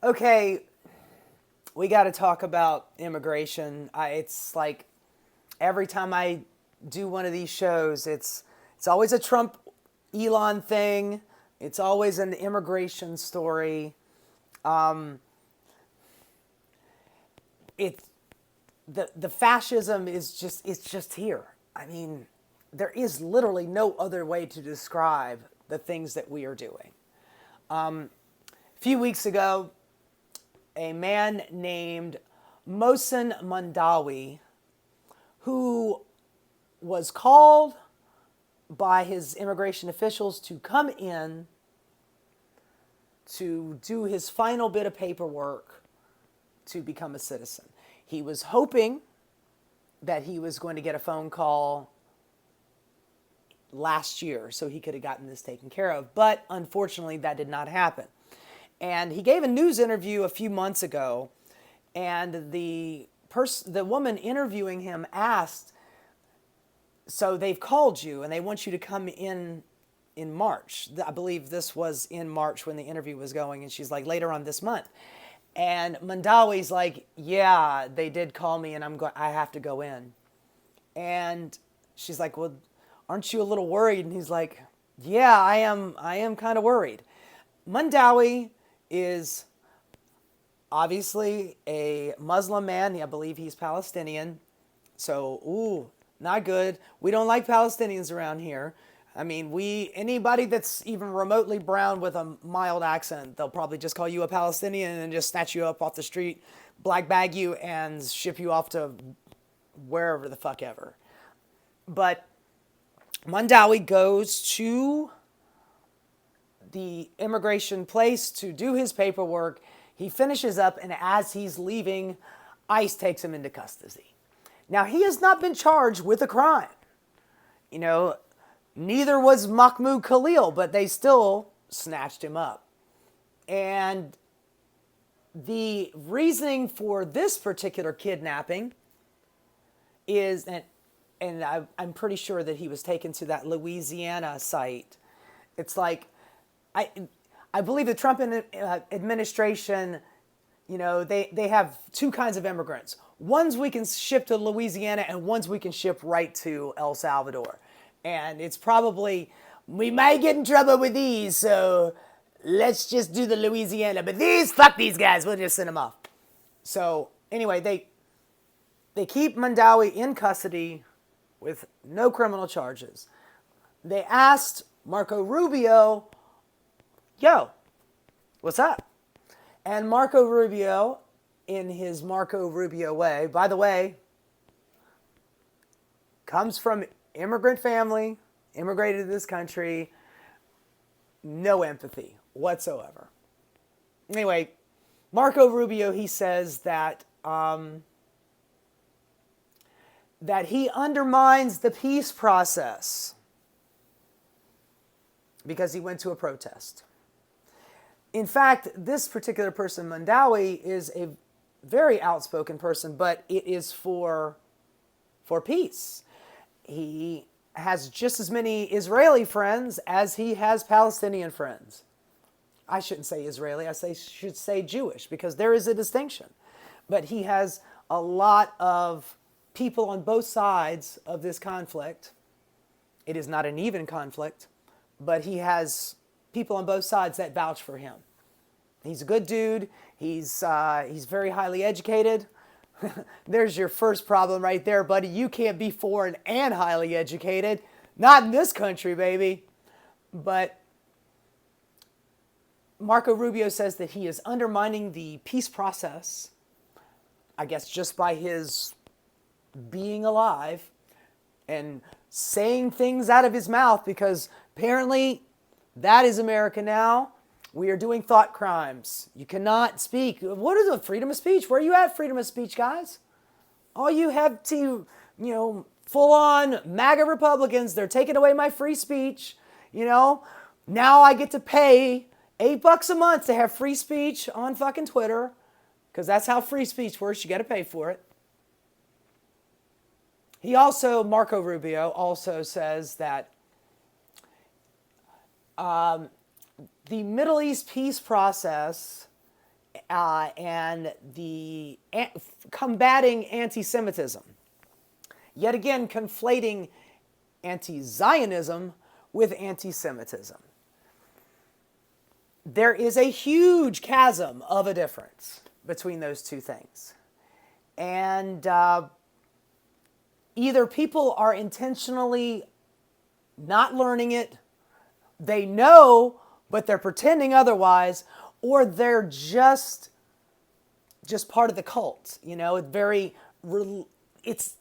Okay, we got to talk about immigration. It's like every time I do one of these shows, it's always a Trump Elon thing. It's always an immigration story. It the fascism is just here. I mean, there is literally no other way to describe the things that we are doing. A few weeks ago, a man named Mohsen Mahdawi, who was called by his immigration officials to come in to do his final bit of paperwork to become a citizen. He was hoping that he was going to get a phone call last year so he could have gotten this taken care of, but unfortunately that did not happen. And he gave a news interview a few months ago, and the woman interviewing him asked, so they've called you and they want you to come in March. I believe this was in March when the interview was going, and she's like, later on this month. And Mahdawi's like, yeah, they did call me and I have to go in. And she's like, well, aren't you a little worried? And he's like, yeah, I am kind of worried. Mahdawi is obviously a Muslim man. I believe he's Palestinian. So, not good. We don't like Palestinians around here. I mean, anybody that's even remotely brown with a mild accent, they'll probably just call you a Palestinian and just snatch you up off the street, black bag you, and ship you off to wherever the fuck ever. But Mahdawi goes to the immigration place to do his paperwork. He finishes up, and as he's leaving, ICE takes him into custody. Now, he has not been charged with a crime. You know, neither was Mahmoud Khalil, but they still snatched him up. And the reasoning for this particular kidnapping is, and I'm pretty sure that he was taken to that Louisiana site. It's like, I believe the Trump administration, you know, they have two kinds of immigrants. Ones we can ship to Louisiana and ones we can ship right to El Salvador. And it's probably, we might get in trouble with these, so let's just do the Louisiana. But fuck these guys, we'll just send them off. So anyway, they keep Mahdawi in custody with no criminal charges. They asked Marco Rubio, yo, what's up? And Marco Rubio, in his Marco Rubio way, by the way, comes from immigrant family, immigrated to this country, no empathy whatsoever. Anyway, Marco Rubio, he says that that he undermines the peace process because he went to a protest. In fact, this particular person, Mahdawi, is a very outspoken person, but it is for peace. He has just as many Israeli friends as he has Palestinian friends. I shouldn't say Israeli, should say Jewish, because there is a distinction. But he has a lot of people on both sides of this conflict. It is not an even conflict, but he has people on both sides that vouch for him. He's a good dude. He's very highly educated. There's your first problem right there, buddy. You can't be foreign and highly educated. Not in this country, baby. But Marco Rubio says that he is undermining the peace process, I guess just by his being alive and saying things out of his mouth, because apparently that is America now. We are doing thought crimes. You cannot speak. What is it? Freedom of speech? Where are you at, freedom of speech, guys? All you have to, full-on MAGA Republicans, they're taking away my free speech. Now I get to pay $8 a month to have free speech on fucking Twitter, because that's how free speech works. You got to pay for it. Marco Rubio also says that the Middle East peace process and combating anti-Semitism. Yet again, conflating anti-Zionism with anti-Semitism. There is a huge chasm of a difference between those two things. And either people are intentionally not learning it, they know, but they're pretending otherwise, or they're just part of the cult. You know, it's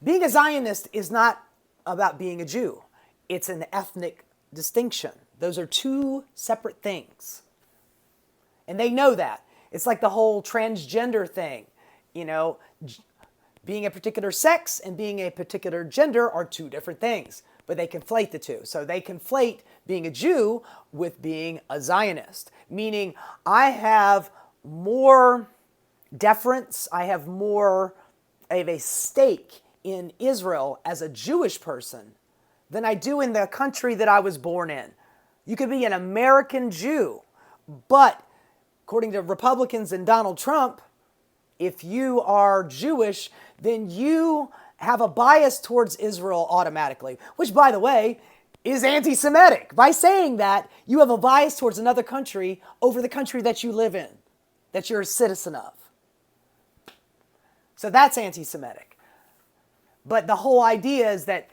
being a Zionist is not about being a Jew. It's an ethnic distinction. Those are two separate things. And they know that. It's like the whole transgender thing. You know, being a particular sex and being a particular gender are two different things, but they conflate the two. So they conflate being a Jew with being a Zionist, meaning I have more deference, I have more of a stake in Israel as a Jewish person than I do in the country that I was born in. You could be an American Jew, but according to Republicans and Donald Trump, if you are Jewish, then you have a bias towards Israel automatically, which, by the way, is anti-Semitic. By saying that, you have a bias towards another country over the country that you live in, that you're a citizen of. So that's anti-Semitic. But the whole idea is that,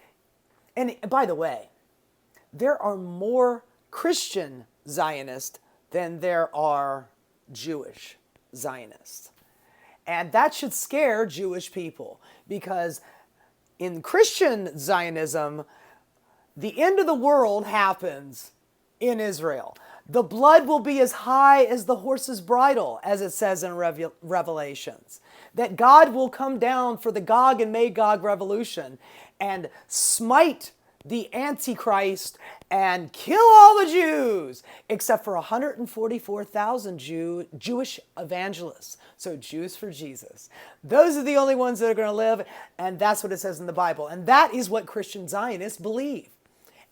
and by the way, there are more Christian Zionists than there are Jewish Zionists. And that should scare Jewish people, because in Christian Zionism, the end of the world happens in Israel. The blood will be as high as the horse's bridle, as it says in Revelations. That God will come down for the Gog and Magog revolution and smite the Antichrist and kill all the Jews, except for 144,000 Jewish evangelists. So Jews for Jesus. Those are the only ones that are going to live, and that's what it says in the Bible. And that is what Christian Zionists believe.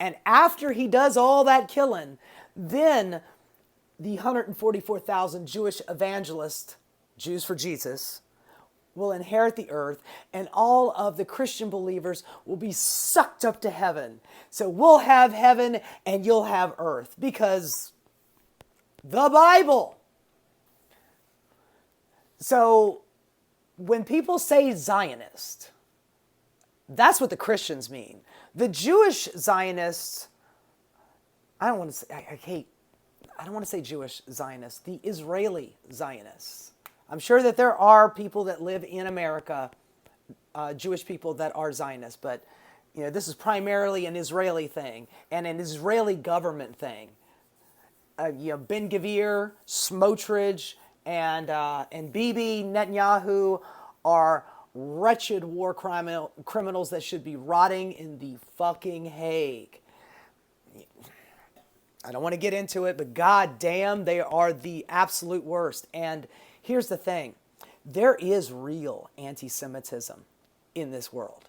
And after he does all that killing, then the 144,000 Jewish evangelists, Jews for Jesus, will inherit the earth, and all of the Christian believers will be sucked up to heaven. So we'll have heaven and you'll have earth, because the Bible. So when people say Zionist, that's what the Christians mean. The Jewish Zionists, I don't want to say Jewish Zionists, the Israeli Zionists. I'm sure that there are people that live in America, Jewish people that are Zionists, but you know, this is primarily an Israeli thing and an Israeli government thing. Ben Gvir, Smotrich, and Bibi Netanyahu are wretched war criminals that should be rotting in the fucking Hague. I don't want to get into it, but god damn, they are the absolute worst. And here's the thing. There is real anti-Semitism in this world,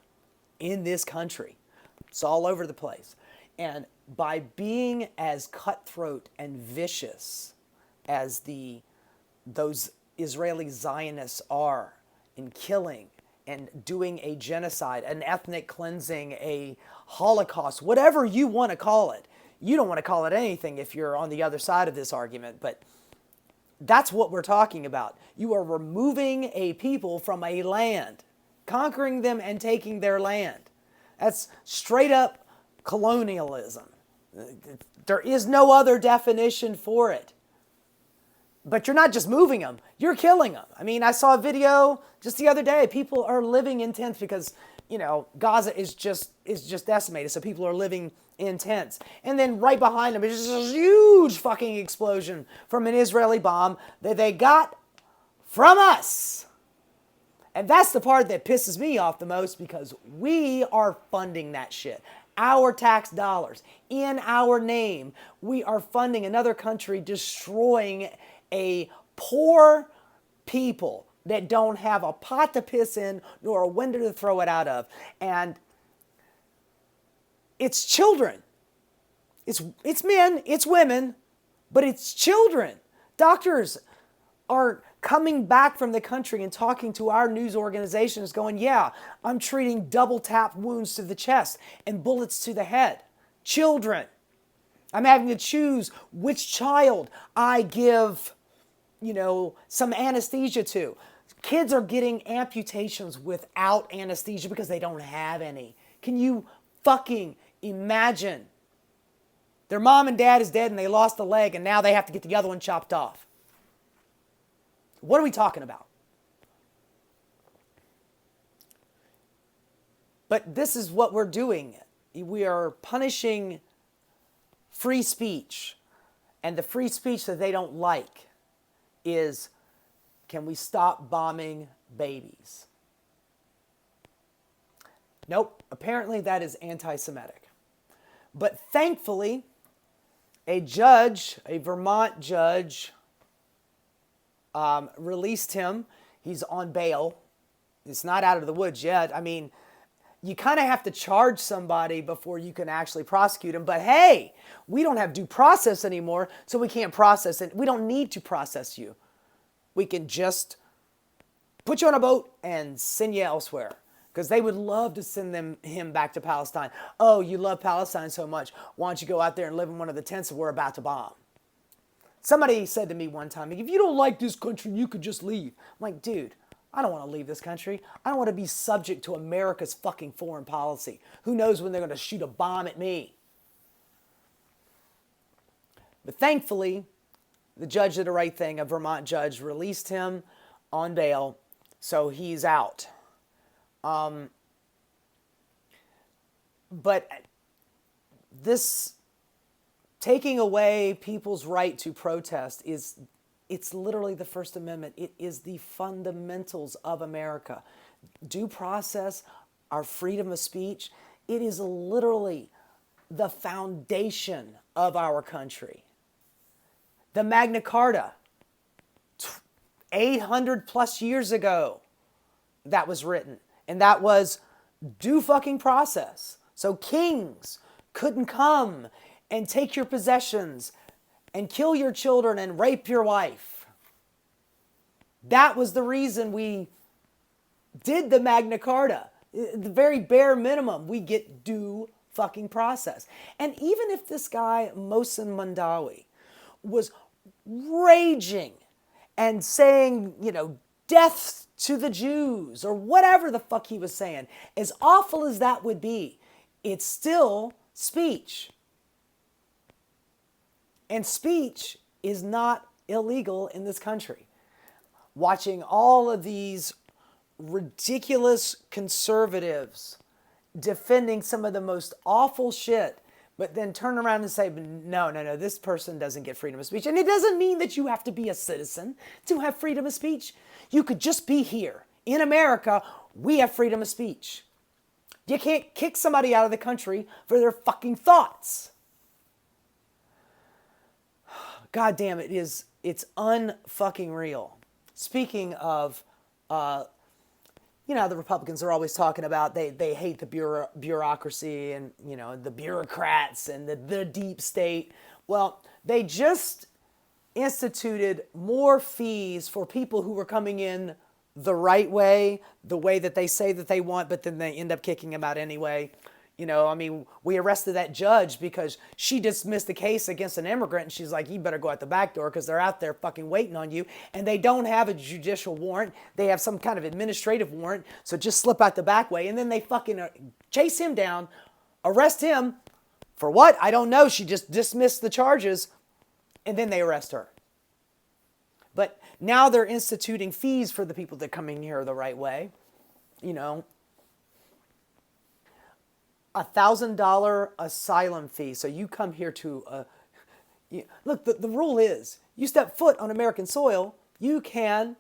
in this country. It's all over the place. And by being as cutthroat and vicious as those Israeli Zionists are in killing and doing a genocide, an ethnic cleansing, a Holocaust, whatever you want to call it. You don't want to call it anything if you're on the other side of this argument, but that's what we're talking about. You are removing a people from a land, conquering them and taking their land. That's straight up colonialism. There is no other definition for it. But you're not just moving them, you're killing them. I mean, I saw a video just the other day. People are living in tents because, you know, Gaza is just decimated. So people are living in tents. And then right behind them is just a huge fucking explosion from an Israeli bomb that they got from us. And that's the part that pisses me off the most, because we are funding that shit. Our tax dollars, in our name, we are funding another country destroying a poor people that don't have a pot to piss in nor a window to throw it out of. And it's children. It's men, it's women, but it's children. Doctors are coming back from the country and talking to our news organizations going, yeah, I'm treating double tap wounds to the chest and bullets to the head. Children. I'm having to choose which child I give, some anesthesia to. Kids are getting amputations without anesthesia because they don't have any. Can you fucking imagine? Their mom and dad is dead and they lost a leg and now they have to get the other one chopped off. What are we talking about? But this is what we're doing. We are punishing free speech. And the free speech that they don't like is, can we stop bombing babies? Nope, apparently that is anti-Semitic. But thankfully, a Vermont judge, released him. He's on bail. It's not out of the woods yet. I mean, you kind of have to charge somebody before you can actually prosecute him. But hey, we don't have due process anymore, so we can't process it. We don't need to process you. We can just put you on a boat and send you elsewhere. Because they would love to send him back to Palestine. Oh, you love Palestine so much. Why don't you go out there and live in one of the tents that we're about to bomb? Somebody said to me one time, if you don't like this country, you could just leave. I'm like, dude, I don't want to leave this country. I don't want to be subject to America's fucking foreign policy. Who knows when they're going to shoot a bomb at me? But thankfully, the judge did the right thing. A Vermont judge released him on bail, so he's out. But this taking away people's right to protest it's literally the First Amendment. It is the fundamentals of America. Due process, our freedom of speech, it is literally the foundation of our country. The Magna Carta, 800 plus years ago, that was written. And that was due fucking process. So kings couldn't come and take your possessions and kill your children and rape your wife. That was the reason we did the Magna Carta. The very bare minimum, we get due fucking process. And even if this guy, Mohsen Mahdawi, was raging and saying, death to the Jews, or whatever the fuck he was saying, as awful as that would be, it's still speech. And speech is not illegal in this country. Watching all of these ridiculous conservatives defending some of the most awful shit, but then turn around and say, no, this person doesn't get freedom of speech. And it doesn't mean that you have to be a citizen to have freedom of speech. You could just be here. In America, we have freedom of speech. You can't kick somebody out of the country for their fucking thoughts. God damn, it's unfucking real. Speaking of, the Republicans are always talking about they hate the bureaucracy and, the bureaucrats and the deep state. Well, they just instituted more fees for people who were coming in the right way, the way that they say that they want, but then they end up kicking them out anyway. We arrested that judge because she dismissed the case against an immigrant, and she's like, you better go out the back door because they're out there fucking waiting on you, and they don't have a judicial warrant. They have some kind of administrative warrant, so just slip out the back way, and then they fucking chase him down, arrest him for what? I don't know. She just dismissed the charges, and then they arrest her. But now they're instituting fees for the people that come in here the right way, $1,000 asylum fee. So you come here to, look, the rule is, you step foot on American soil, you can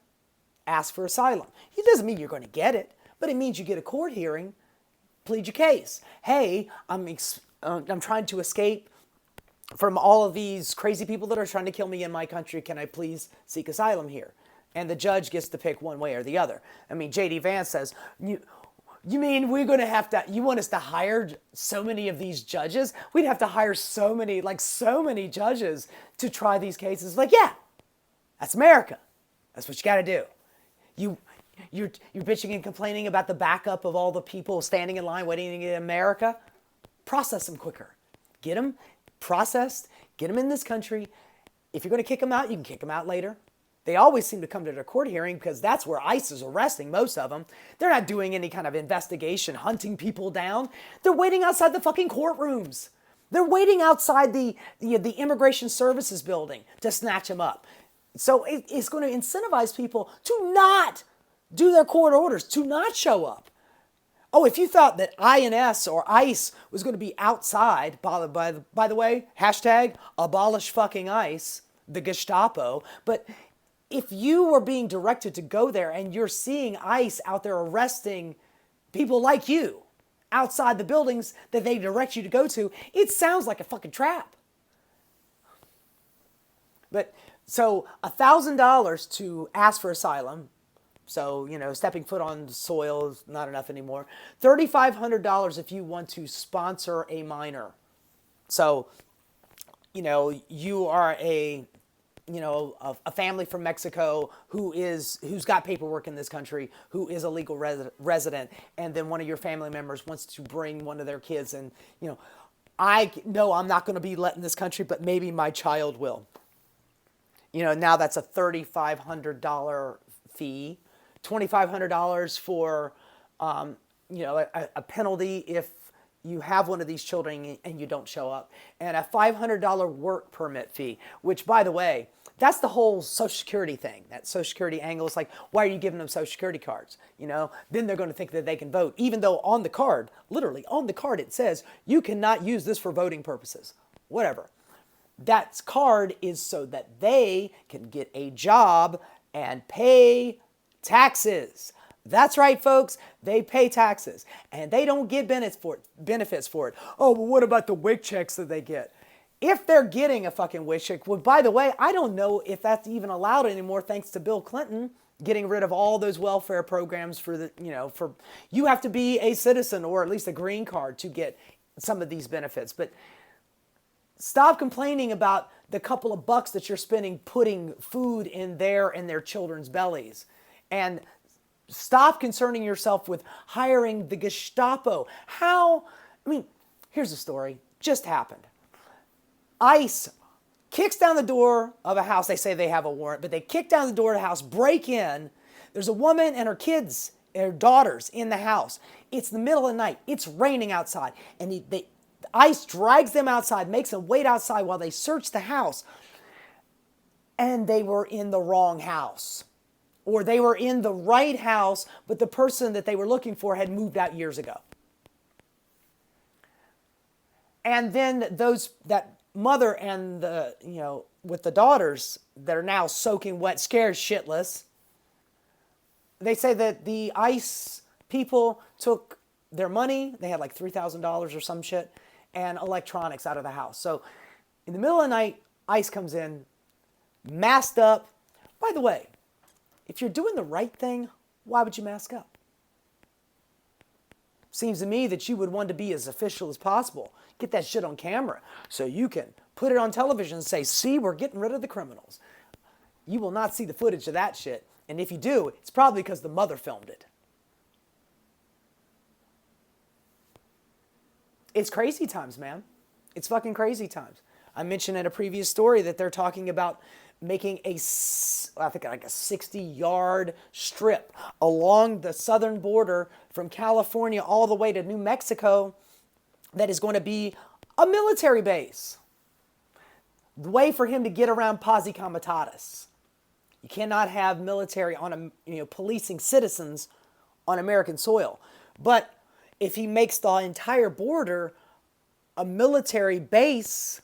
ask for asylum. It doesn't mean you're going to get it, but it means you get a court hearing, plead your case. Hey, I'm trying to escape from all of these crazy people that are trying to kill me in my country. Can I please seek asylum here? And the judge gets to pick one way or the other. J.D. Vance says, you mean we're going to have to, you want us to hire so many of these judges? We'd have to hire so many judges to try these cases. Yeah, that's America. That's what you got to do. You're bitching and complaining about the backup of all the people standing in line waiting to get in America. Process them quicker. Get them processed. Get them in this country. If you're going to kick them out, you can kick them out later. They always seem to come to their court hearing because that's where ICE is arresting most of them. They're not doing any kind of investigation, hunting people down. They're waiting outside the fucking courtrooms. They're waiting outside the Immigration Services building to snatch them up. So it's going to incentivize people to not do their court orders, to not show up. Oh, if you thought that INS or ICE was going to be outside, by the way, hashtag abolish fucking ICE, the Gestapo, but if you were being directed to go there and you're seeing ICE out there arresting people like you outside the buildings that they direct you to go to, it sounds like a fucking trap. But so $1,000 to ask for asylum. So, stepping foot on soil is not enough anymore. $3,500 if you want to sponsor a minor. So, you are a family from Mexico who's got paperwork in this country, who is a legal resident, and then one of your family members wants to bring one of their kids, and I know I'm not going to be let in this country, but maybe my child will. Now that's a $3,500 fee, $2,500 for a penalty if you have one of these children and you don't show up, and a $500 work permit fee, which, by the way, that's the whole Social Security thing. That Social Security angle is like, why are you giving them Social Security cards? Then they're going to think that they can vote, even though on the card, literally on the card, it says you cannot use this for voting purposes. Whatever. That card is so that they can get a job and pay taxes. That's right, folks. They pay taxes and they don't get benefits for it. Oh, well, what about the WIC checks that they get? If they're getting a fucking WIC check, well, by the way, I don't know if that's even allowed anymore thanks to Bill Clinton getting rid of all those welfare programs for you have to be a citizen or at least a green card to get some of these benefits. But stop complaining about the couple of bucks that you're spending putting food in their children's bellies. And stop concerning yourself with hiring the Gestapo. Here's the story. Just happened. ICE kicks down the door of a house. They say they have a warrant, but they kick down the door of the house, break in. There's a woman and her kids, her daughters in the house. It's the middle of the night. It's raining outside. And ICE drags them outside, makes them wait outside while they search the house. And they were in the wrong house. Or they were in the right house, but the person that they were looking for had moved out years ago. And then that mother and with the daughters that are now soaking wet, scared shitless, they say that the ICE people took their money. They had like $3,000 or some shit and electronics out of the house. So in the middle of the night, ICE comes in, masked up. By the way, if you're doing the right thing, why would you mask up? Seems to me that you would want to be as official as possible. Get that shit on camera so you can put it on television and say, see, we're getting rid of the criminals. You will not see the footage of that shit. And if you do, it's probably because the mother filmed it. It's crazy times, man. It's fucking crazy times. I mentioned in a previous story that they're talking about making I think like a 60-yard strip along the southern border from California all the way to New Mexico that is going to be a military base. The way for him to get around posse comitatus. You cannot have military policing citizens on American soil. But if he makes the entire border a military base,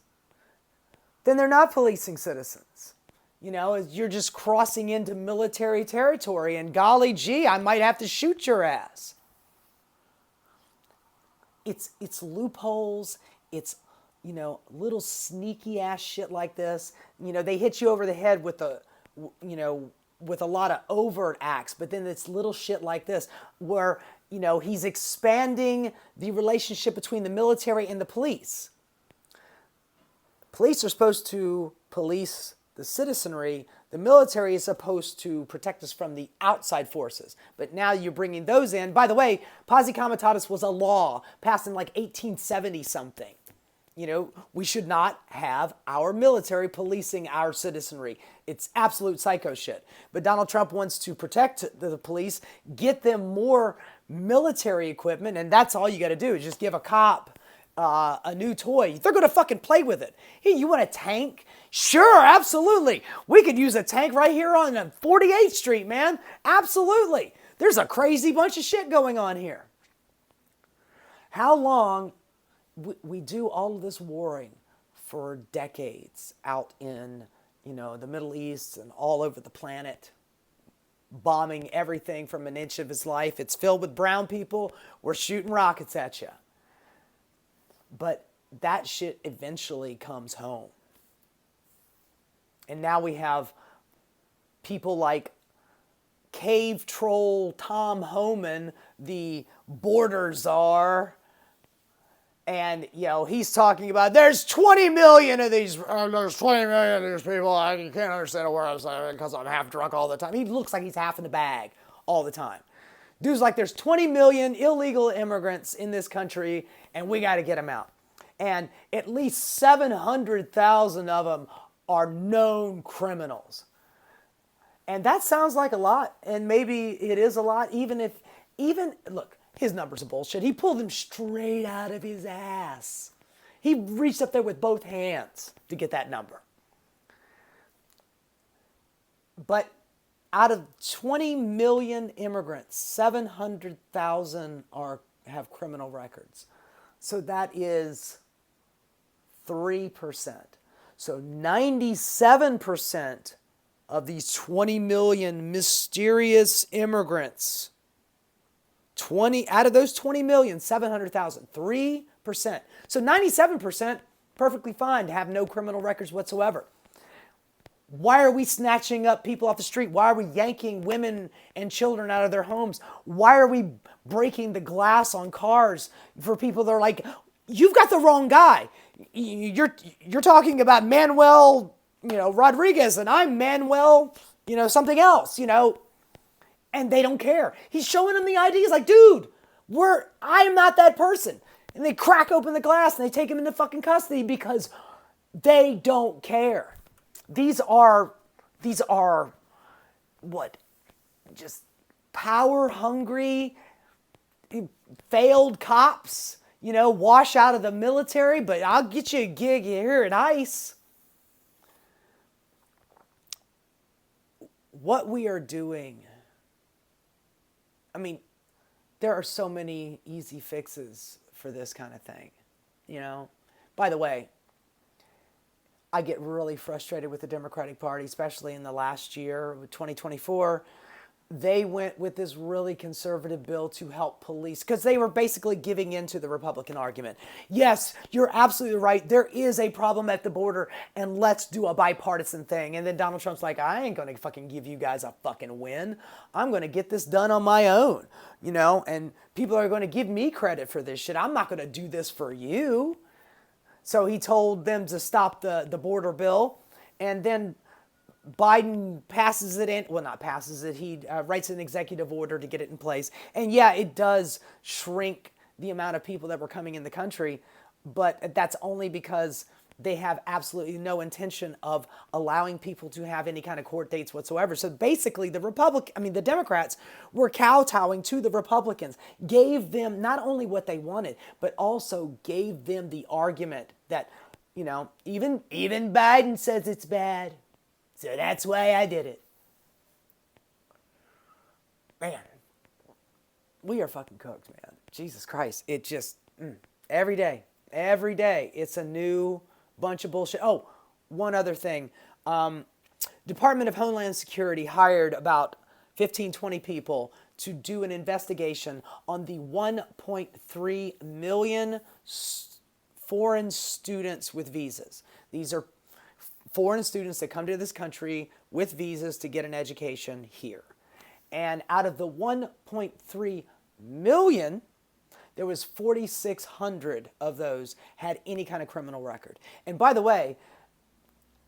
then they're not policing citizens. You're just crossing into military territory, and golly gee, I might have to shoot your ass. It's loopholes. It's, little sneaky ass shit like this. They hit you over the head with with a lot of overt acts, but then it's little shit like this where, he's expanding the relationship between the military and the police. Police are supposed to police the citizenry, the military is supposed to protect us from the outside forces. But now you're bringing those in. By the way, Posse Comitatus was a law passed in like 1870 something. You know, we should not have our military policing our citizenry. It's absolute psycho shit. But Donald Trump wants to protect the police, get them more military equipment, and that's all you got to do is just give a cop a new toy. They're going to fucking play with it. Hey, you want a tank? Sure, absolutely. We could use a tank right here on 48th Street, man. Absolutely. There's a crazy bunch of shit going on here. How long... We do all of this warring for decades out in, the Middle East and all over the planet, bombing everything from an inch of his life. It's filled with brown people. We're shooting rockets at you. But that shit eventually comes home. And now we have people like cave troll Tom Homan, the border czar. And, he's talking about there's 20 million of these, there's 20 million of these people. You can't understand a word I'm saying because I'm half drunk all the time. He looks like he's half in the bag all the time. Dude's like, there's 20 million illegal immigrants in this country and we got to get them out. And at least 700,000 of them are known criminals. And that sounds like a lot. And maybe it is a lot, look, his numbers are bullshit. He pulled them straight out of his ass. He reached up there with both hands to get that number. But out of 20 million immigrants, 700,000 have criminal records. So that is 3%. So 97% of these 20 million mysterious immigrants, out of those 20 million, 700,000, 3%. So 97%, perfectly fine to have no criminal records whatsoever. Why are we snatching up people off the street? Why are we yanking women and children out of their homes? Why are we breaking the glass on cars for people that are like, you've got the wrong guy. You're talking about Manuel, Rodriguez, and I'm Manuel, something else, And they don't care. He's showing them the ID. He's like, dude, I'm not that person. And they crack open the glass and they take him into fucking custody because they don't care. These are what? Just power hungry, failed cops, wash out of the military, but I'll get you a gig here at ICE. What we are doing, there are so many easy fixes for this kind of thing, By the way, I get really frustrated with the Democratic Party, especially in the last year, 2024. They went with this really conservative bill to help police because they were basically giving in to the Republican argument. Yes, you're absolutely right. There is a problem at the border and let's do a bipartisan thing. And then Donald Trump's like, I ain't going to fucking give you guys a fucking win. I'm going to get this done on my own, and people are going to give me credit for this shit. I'm not going to do this for you. So he told them to stop the border bill, and then Biden passes it in. Well, not passes it. He writes an executive order to get it in place. And yeah, it does shrink the amount of people that were coming in the country, but that's only because they have absolutely no intention of allowing people to have any kind of court dates whatsoever. So basically, the Democrats were kowtowing to the Republicans, gave them not only what they wanted, but also gave them the argument that, even Biden says it's bad. So that's why I did it. Man, we are fucking cooked, man. Jesus Christ. It just, every day, it's a new bunch of bullshit. Oh, one other thing. Department of Homeland Security hired about 15, 20 people to do an investigation on the 1.3 million foreign students with visas. These are foreign students that come to this country with visas to get an education here. And out of the 1.3 million, there was 4,600 of those had any kind of criminal record. And by the way,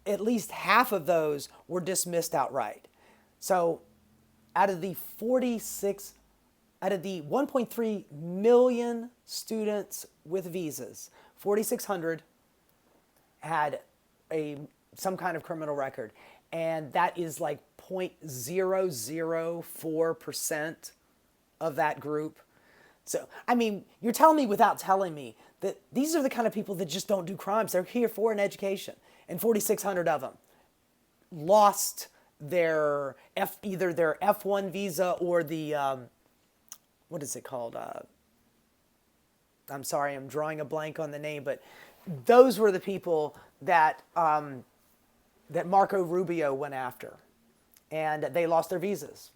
at least half of those were dismissed outright. So out of the 1.3 million students with visas, 4,600 had some kind of criminal record. And that is like 0.004% of that group. So, I mean, you're telling me without telling me that these are the kind of people that just don't do crimes. They're here for an education. And 4,600 of them lost their either their F1 visa or the, what is it called? I'm sorry, I'm drawing a blank on the name, but those were the people that that Marco Rubeo went after. And they lost their visas.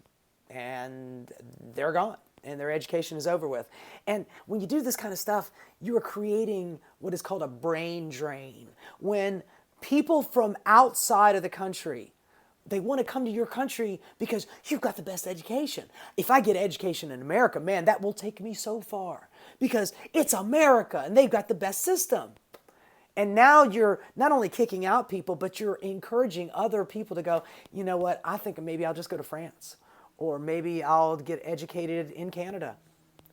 And they're gone. And their education is over with. And when you do this kind of stuff, you are creating what is called a brain drain. When people from outside of the country, they want to come to your country because you've got the best education. If I get education in America, man, that will take me so far. Because it's America and they've got the best system. And now you're not only kicking out people, but you're encouraging other people to go, you know what, I think maybe I'll just go to France. Or maybe I'll get educated in Canada.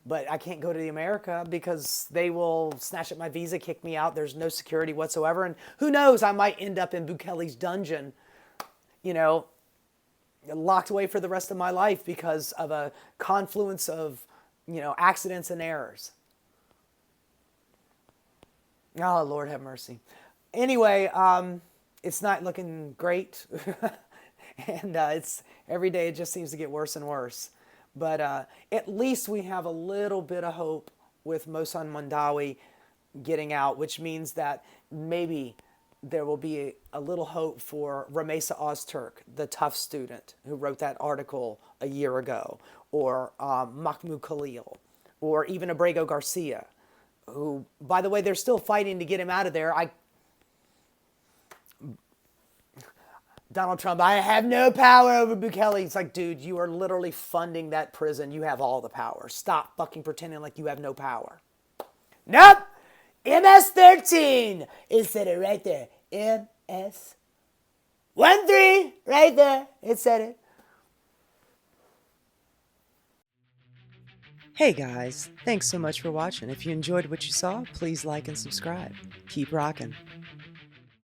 But I can't go to the America because they will snatch up my visa, kick me out. There's no security whatsoever. And who knows, I might end up in Bukele's dungeon, you know, locked away for the rest of my life because of a confluence of, you know, accidents and errors. Oh, Lord have mercy. Anyway, it's not looking great. And it's every day it just seems to get worse and worse. But at least we have a little bit of hope with Mohsen Mahdawi getting out, which means that maybe there will be a little hope for Ramesa Ozturk, the tough student who wrote that article a year ago, or Mahmoud Khalil, or even Abrego Garcia, who, by the way, they're still fighting to get him out of there. Donald Trump, I have no power over Bukele. It's like, dude, you are literally funding that prison. You have all the power. Stop fucking pretending like you have no power. Nope. MS-13. It said it right there. MS-13. Right there. It said it. Hey guys, thanks so much for watching. If you enjoyed what you saw, please like and subscribe. Keep rocking.